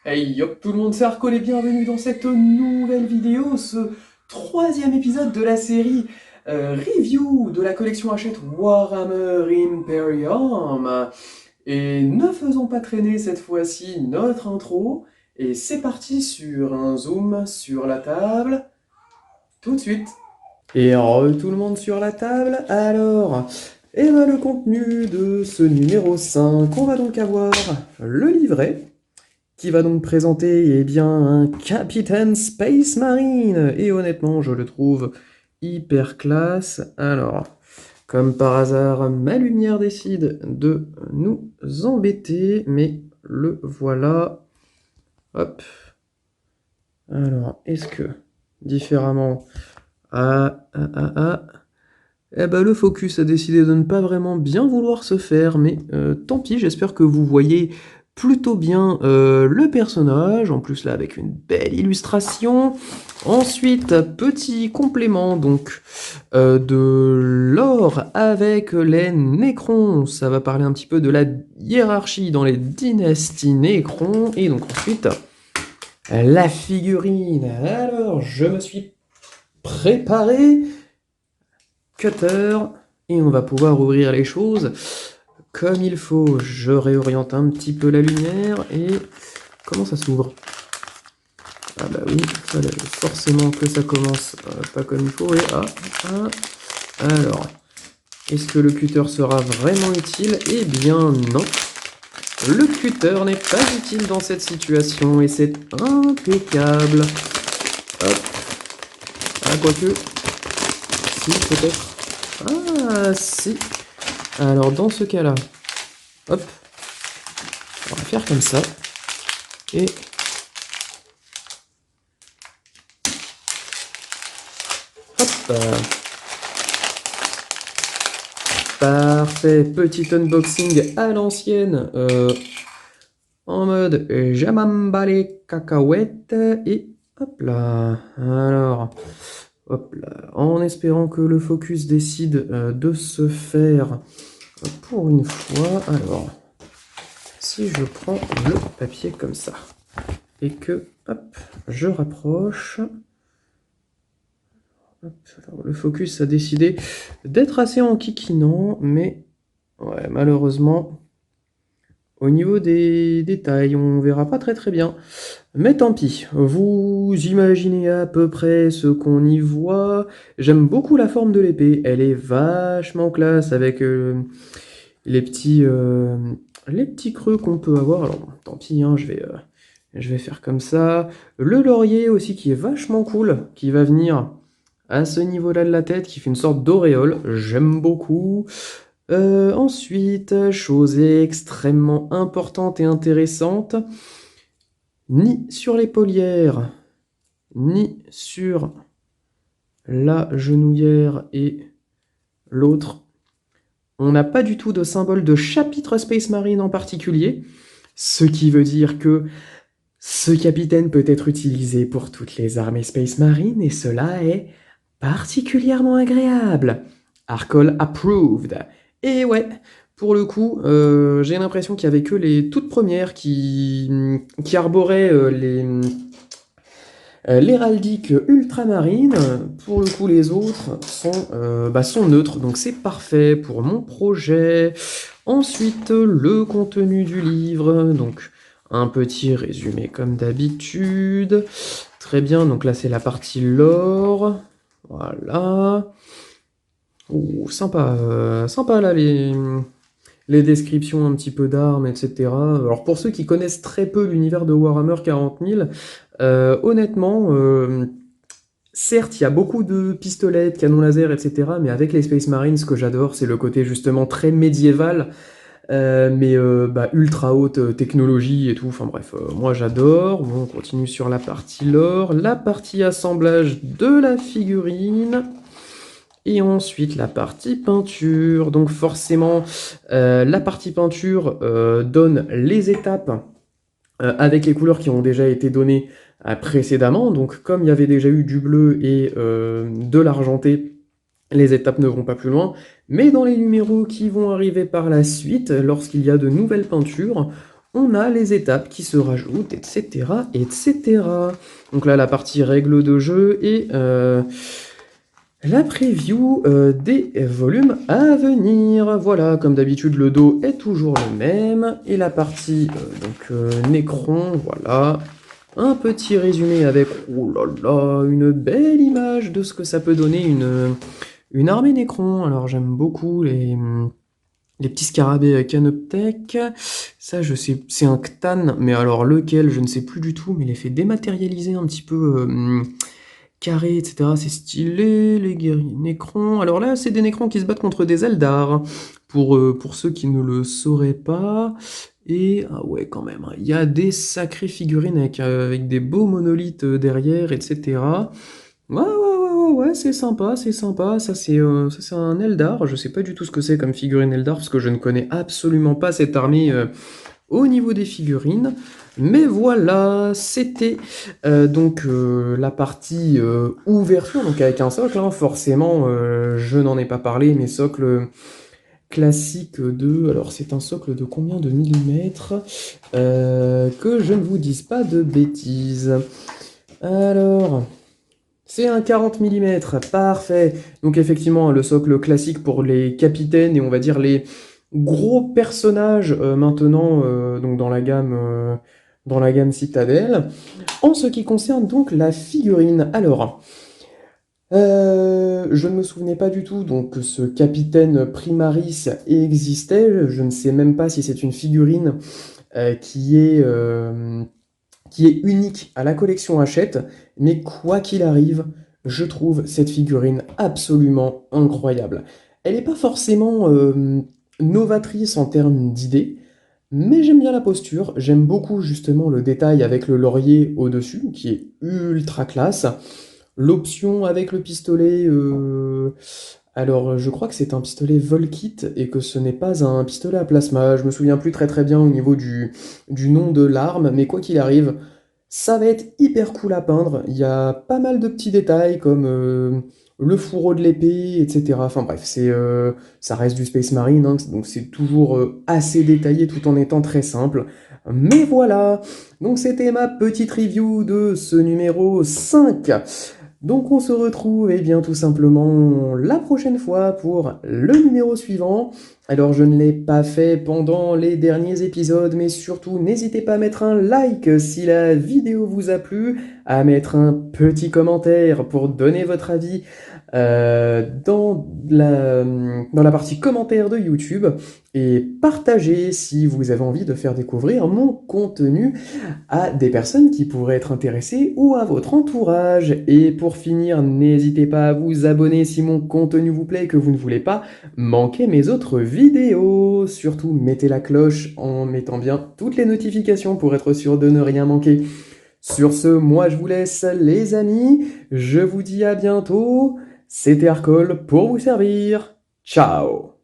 Hey hop tout le monde, c'est Arcol et bienvenue dans cette nouvelle vidéo, ce troisième épisode de la série review de la collection Hachette Warhammer Imperium. Et ne faisons pas traîner cette fois-ci notre intro, et c'est parti sur un zoom sur la table, tout de suite. Et tout le monde sur la table, alors, et ben le contenu de ce numéro 5, on va donc avoir le livret, qui va donc présenter bien un Capitaine Space Marine. Et honnêtement, je le trouve hyper classe. Alors, comme par hasard, ma lumière décide de nous embêter, mais le voilà. Hop. Alors, est-ce que différemment... Eh ben, le focus a décidé de ne pas vraiment bien vouloir se faire, mais tant pis, j'espère que vous voyez plutôt bien le personnage, en plus là avec une belle illustration. Ensuite, petit complément donc de l'or avec les Nécrons, ça va parler un petit peu de la hiérarchie dans les dynasties Nécrons, et donc ensuite la figurine. Alors, je me suis préparé, cutter, et on va pouvoir ouvrir les choses comme il faut. Je réoriente un petit peu la lumière, et comment ça s'ouvre? Ah bah oui, fallait forcément que ça commence pas comme il faut, et alors, est-ce que le cutter sera vraiment utile? Eh bien non, le cutter n'est pas utile dans cette situation, et c'est impeccable. Hop, ah quoique, si peut-être, ah si. Alors dans ce cas-là, hop, on va faire comme ça, et hop, parfait, petit unboxing à l'ancienne, en mode j'amambale cacahuètes, et hop là, alors, hop là, en espérant que le focus décide de se faire pour une fois. Alors, si je prends le papier comme ça, et que, hop, je rapproche... Hop, alors, le focus a décidé d'être assez enquiquinant, mais ouais, malheureusement, au niveau des détails, on verra pas très très bien. Mais tant pis, vous imaginez à peu près ce qu'on y voit. J'aime beaucoup la forme de l'épée, elle est vachement classe avec les petits creux qu'on peut avoir. Alors bon, tant pis, hein, je vais faire comme ça. Le laurier aussi qui est vachement cool, qui va venir à ce niveau-là de la tête, qui fait une sorte d'auréole. J'aime beaucoup. Ensuite, chose extrêmement importante et intéressante, ni sur les paulières, ni sur la genouillère et l'autre, on n'a pas du tout de symbole de chapitre Space Marine en particulier, ce qui veut dire que ce capitaine peut être utilisé pour toutes les armées Space Marine, et cela est particulièrement agréable. Arcol approved. Et ouais, pour le coup, j'ai l'impression qu'il n'y avait que les toutes premières qui arboraient l'héraldique ultramarine. Pour le coup, les autres sont neutres, donc c'est parfait pour mon projet. Ensuite, le contenu du livre, donc un petit résumé comme d'habitude. Très bien, donc là c'est la partie lore. Voilà. Ouh, sympa, sympa là les descriptions un petit peu d'armes, etc. Alors pour ceux qui connaissent très peu l'univers de Warhammer 40 000, honnêtement, certes il y a beaucoup de pistolets, de canons laser, etc. Mais avec les Space Marines, ce que j'adore, c'est le côté justement très médiéval, mais ultra haute technologie et tout. Enfin bref, moi j'adore. Bon, on continue sur la partie lore, la partie assemblage de la figurine. Et ensuite la partie peinture. Donc forcément, la partie peinture donne les étapes avec les couleurs qui ont déjà été données précédemment. Donc comme il y avait déjà eu du bleu et de l'argenté, les étapes ne vont pas plus loin. Mais dans les numéros qui vont arriver par la suite, lorsqu'il y a de nouvelles peintures, on a les étapes qui se rajoutent, etc., etc. Donc là, la partie règles de jeu et la preview des volumes à venir. Voilà, comme d'habitude, le dos est toujours le même. Et la partie Necron, voilà. Un petit résumé avec, oh là là, une belle image de ce que ça peut donner une armée Necron. Alors j'aime beaucoup les petits scarabées Canoptech. Ça, je sais, c'est un Ctan, mais alors lequel, je ne sais plus du tout, mais il est fait dématérialiser un petit peu carré, etc. C'est stylé, les guerriers Nécrons. Alors là, c'est des Nécrons qui se battent contre des Eldar, pour ceux qui ne le sauraient pas. Et, ah ouais, quand même, hein, il y a des sacrées figurines avec des beaux monolithes derrière, etc. Ouais, ouais, ouais, ouais, ouais, c'est sympa, c'est sympa. Ça, c'est un Eldar. Je sais pas du tout ce que c'est comme figurine Eldar, parce que je ne connais absolument pas cette armée au niveau des figurines. Mais voilà, c'était la partie ouverture, donc avec un socle, hein, forcément, je n'en ai pas parlé, mais socle classique de... Alors c'est un socle de combien de millimètres que je ne vous dise pas de bêtises. Alors... C'est un 40 mm, parfait. Donc effectivement, le socle classique pour les capitaines et on va dire les gros personnages maintenant donc dans la gamme Citadel. En ce qui concerne donc la figurine, alors je ne me souvenais pas du tout donc que ce capitaine Primaris existait. Je ne sais même pas si c'est une figurine euh, qui est euh, qui est unique à la collection Hachette, mais quoi qu'il arrive, je trouve cette figurine absolument incroyable. Elle n'est pas forcément novatrice en termes d'idées, mais j'aime bien la posture, j'aime beaucoup justement le détail avec le laurier au-dessus, qui est ultra classe. L'option avec le pistolet, alors je crois que c'est un pistolet Volkit et que ce n'est pas un pistolet à plasma. Je me souviens plus très très bien au niveau du nom de l'arme, mais quoi qu'il arrive, ça va être hyper cool à peindre. Il y a pas mal de petits détails comme le fourreau de l'épée, etc. Enfin bref, ça reste du Space Marine, hein, donc c'est toujours assez détaillé tout en étant très simple. Mais voilà, donc c'était ma petite review de ce numéro 5. Donc on se retrouve eh bien tout simplement la prochaine fois pour le numéro suivant. Alors je ne l'ai pas fait pendant les derniers épisodes, mais surtout n'hésitez pas à mettre un like si la vidéo vous a plu, à mettre un petit commentaire pour donner votre avis dans la partie commentaires de YouTube et partager si vous avez envie de faire découvrir mon contenu à des personnes qui pourraient être intéressées ou à votre entourage. Et pour finir, n'hésitez pas à vous abonner si mon contenu vous plaît et que vous ne voulez pas manquer mes autres vidéos. Surtout, mettez la cloche en mettant bien toutes les notifications pour être sûr de ne rien manquer. Sur ce, moi je vous laisse les amis, je vous dis à bientôt, c'était Arcole pour vous servir, ciao!